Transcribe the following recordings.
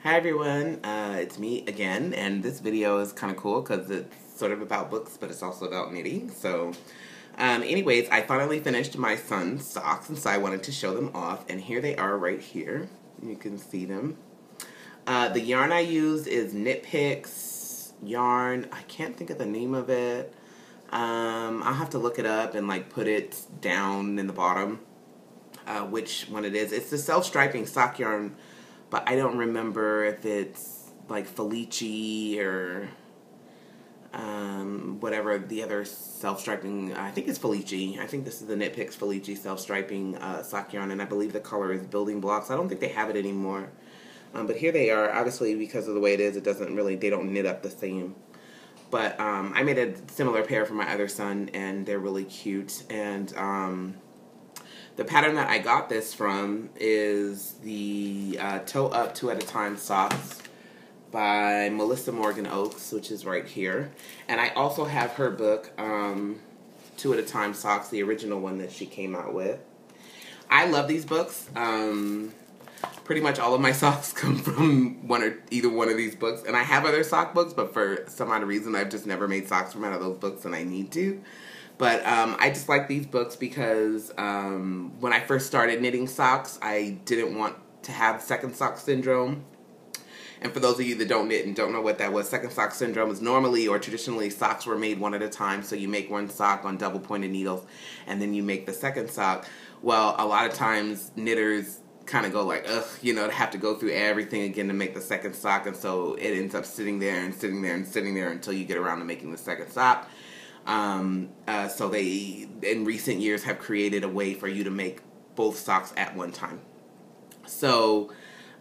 Hi everyone, it's me again, and this video is kind of cool because it's sort of about books, but it's also about knitting. So, anyways, I finally finished my son's socks, and so I wanted to show them off, and here they are right here. You can see them. The yarn I used is Knit Picks yarn. I can't think of the name of it. I'll have to look it up and like put it down in the bottom, which one it is. It's the self-striping sock yarn, but I don't remember if it's like Felici or whatever the other self-striping. I think it's Felici. I think this is the Knit Picks Felici self-striping sock yarn, and I believe the color is Building Blocks. I don't think they have it anymore, but here they are. Obviously, because of the way it is, it doesn't really, they don't knit up the same. But I made a similar pair for my other son, and they're really cute. And the pattern that I got this from is the Toe Up 2 at a Time socks by Melissa Morgan Oakes, which is right here. And I also have her book, 2 at a Time Socks, the original one that she came out with. I love these books. Pretty much all of my socks come from either one of these books. And I have other sock books, but for some odd reason, I've just never made socks from out of those books, and I need to. But I just like these books because when I first started knitting socks, I didn't want to have second sock syndrome. And for those of you that don't knit and don't know what that was, second sock syndrome is normally or traditionally socks were made one at a time. So you make one sock on double pointed needles and then you make the second sock. Well, a lot of times knitters kind of go like, ugh, you know, to have to go through everything again to make the second sock. And so it ends up sitting there and sitting there and sitting there until you get around to making the second sock. So they, in recent years, have created a way for you to make both socks at one time. So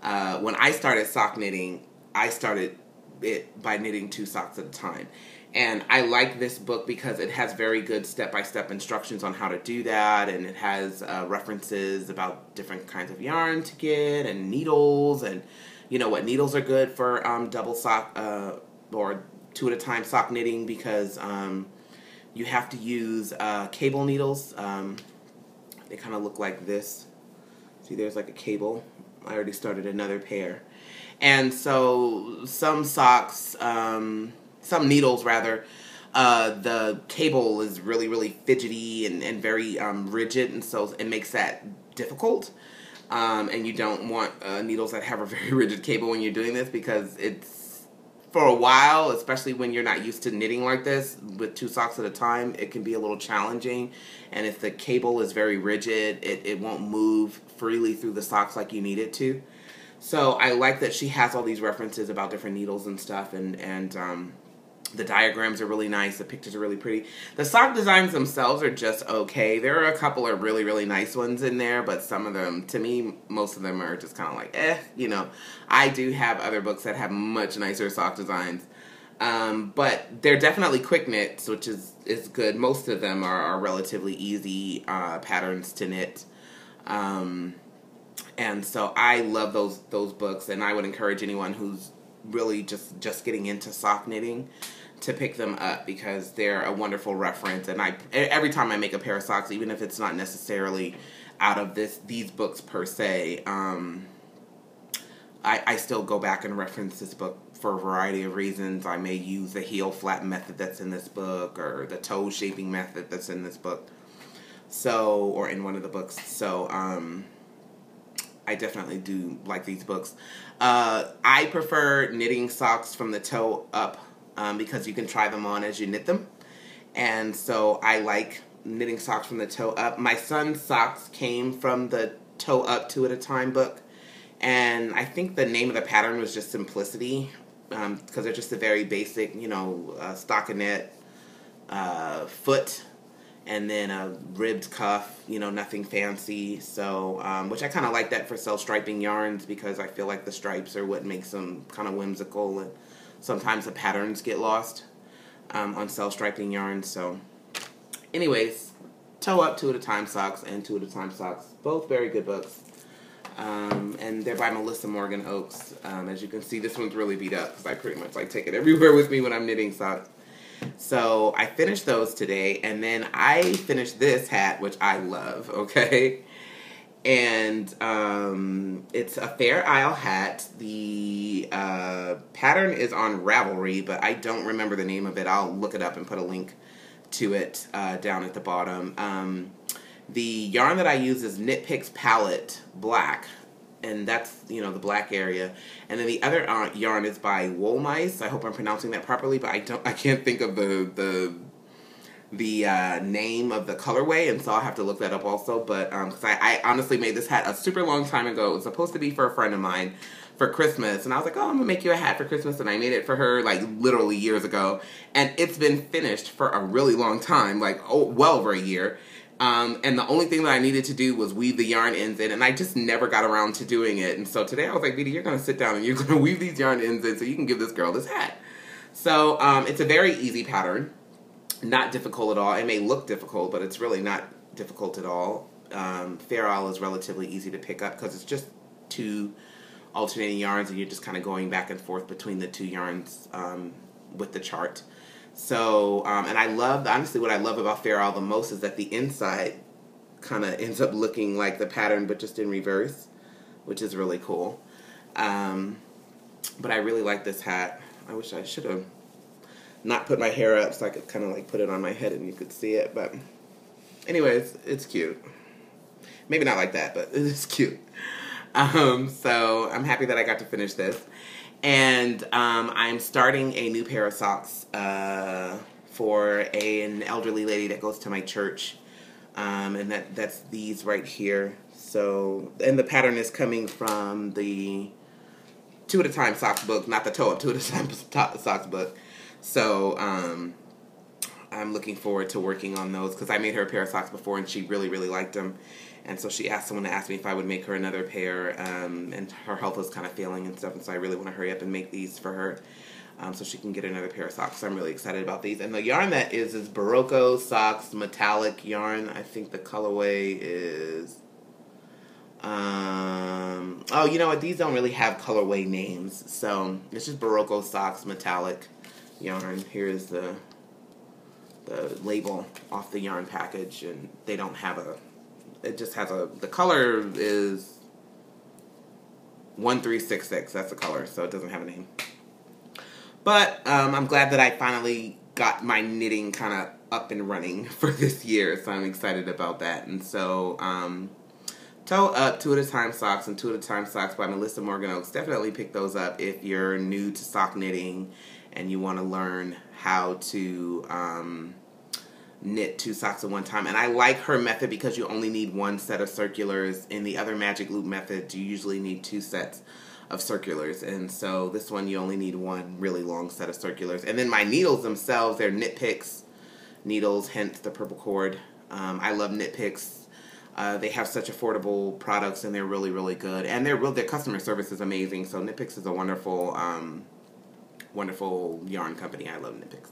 when I started sock knitting, I started it by knitting 2 socks at a time. And I like this book because it has very good step-by-step instructions on how to do that, and it has references about different kinds of yarn to get, and needles, and you know what needles are good for double sock or 2 at a time sock knitting, because you have to use cable needles. They kind of look like this. See, there's like a cable. I already started another pair. And so some socks, some needles rather, the cable is really, really fidgety and very rigid, and so it makes that difficult. And you don't want needles that have a very rigid cable when you're doing this, because it's, for a while, especially when you're not used to knitting like this, with 2 socks at a time, it can be a little challenging. And if the cable is very rigid, it won't move freely through the socks like you need it to. So I like that she has all these references about different needles and stuff, and the diagrams are really nice, the pictures are really pretty. The sock designs themselves are just okay. There are a couple of really, really nice ones in there, but some of them, to me, most of them are just kind of like, you know. I do have other books that have much nicer sock designs. But they're definitely quick knits, which is good. Most of them are relatively easy patterns to knit. And so I love those books, and I would encourage anyone who's really just getting into sock knitting to pick them up, because they're a wonderful reference. And every time I make a pair of socks, even if it's not necessarily out of these books per se, I still go back and reference this book for a variety of reasons. I may use the heel flap method that's in this book, or the toe shaping method that's in this book, or in one of the books. So I definitely do like these books. I prefer knitting socks from the toe up because you can try them on as you knit them. And so I like knitting socks from the toe up. My son's socks came from the Toe Up 2 at a Time book. And I think the name of the pattern was just Simplicity, because they're just a very basic, you know, stockinette foot, and then a ribbed cuff, you know, nothing fancy. So, which I kind of like that for self-striping yarns, because I feel like the stripes are what makes them kind of whimsical, and sometimes the patterns get lost on self-striping yarns. So, anyways, Toe Up 2 at a Time socks and 2 at a Time socks, both very good books. And they're by Melissa Morgan Oakes. As you can see, this one's really beat up because I pretty much like take it everywhere with me when I'm knitting socks. So I finished those today, and then I finished this hat, which I love, okay? And it's a Fair Isle hat. The pattern is on Ravelry, but I don't remember the name of it. I'll look it up and put a link to it down at the bottom. The yarn that I use is Knit Picks Palette Black, and that's, you know, the black area. And then the other yarn is by Wool Mice. I hope I'm pronouncing that properly, but I can't think of the name of the colorway, and so I'll have to look that up also. But because I honestly made this hat a super long time ago. It was supposed to be for a friend of mine for Christmas, and I was like, oh, I'm gonna make you a hat for Christmas, and I made it for her like literally years ago, and it's been finished for a really long time, like well over a year. And the only thing that I needed to do was weave the yarn ends in, and I just never got around to doing it. And so today I was like, Vita, you're gonna sit down and you're gonna weave these yarn ends in so you can give this girl this hat. So it's a very easy pattern. Not difficult at all. It may look difficult, but it's really not difficult at all. Fair Isle is relatively easy to pick up because it's just 2 alternating yarns, and you're just kind of going back and forth between the 2 yarns with the chart. So, and I love, honestly, what I love about Fair Isle the most is that the inside kind of ends up looking like the pattern, but just in reverse, which is really cool. But I really like this hat. I wish I should have not put my hair up so I could kind of like put it on my head and you could see it, but anyways, it's cute. Maybe not like that, but it's cute. So I'm happy that I got to finish this. And I'm starting a new pair of socks for an elderly lady that goes to my church. And that's these right here. So, and the pattern is coming from the 2 at a Time Socks book, not the Toe Up 2 at a Time Socks book. So, I'm looking forward to working on those because I made her a pair of socks before and she really, really liked them. And so she asked someone to ask me if I would make her another pair, and her health was kind of failing and stuff, and so I really want to hurry up and make these for her so she can get another pair of socks. So I'm really excited about these. And the yarn that is Barocco Socks Metallic yarn. I think the colorway is... oh, you know what? These don't really have colorway names. So it's just Barocco Socks Metallic yarn. Here's the label off the yarn package, and they don't have a... It just has a... The color is 1366. That's the color, so it doesn't have a name. But I'm glad that I finally got my knitting kind of up and running for this year, so I'm excited about that. And so, Toe Up 2 at a Time Socks and 2 at a Time Socks by Melissa Morgan Oaks. Definitely pick those up if you're new to sock knitting and you want to learn how to knit 2 socks at one time. And I like her method because you only need 1 set of circulars. In the other magic loop method, you usually need 2 sets of circulars, and so this one you only need 1 really long set of circulars. And then my needles themselves, they're Knit Picks needles, hence the purple cord. I love Knit Picks. They have such affordable products, and they're really, really good, and their customer service is amazing. So Knit Picks is a wonderful wonderful yarn company. I love Knit Picks.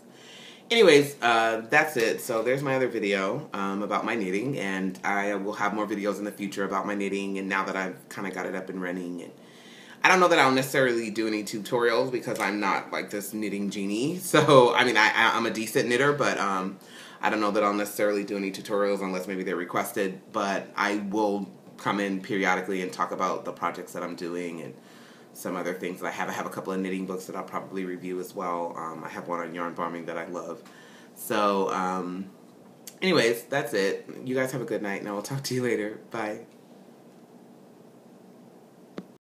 Anyways, that's it. So there's my other video about my knitting, and I will have more videos in the future about my knitting, and now that I've kind of got it up and running. And I don't know that I'll necessarily do any tutorials because I'm not like this knitting genie. So, I mean, I'm a decent knitter, but I don't know that I'll necessarily do any tutorials unless maybe they're requested. But I will come in periodically and talk about the projects that I'm doing and some other things that I have. I have a couple of knitting books that I'll probably review as well. I have one on yarn bombing that I love. So, anyways, that's it. You guys have a good night, and I will talk to you later. Bye.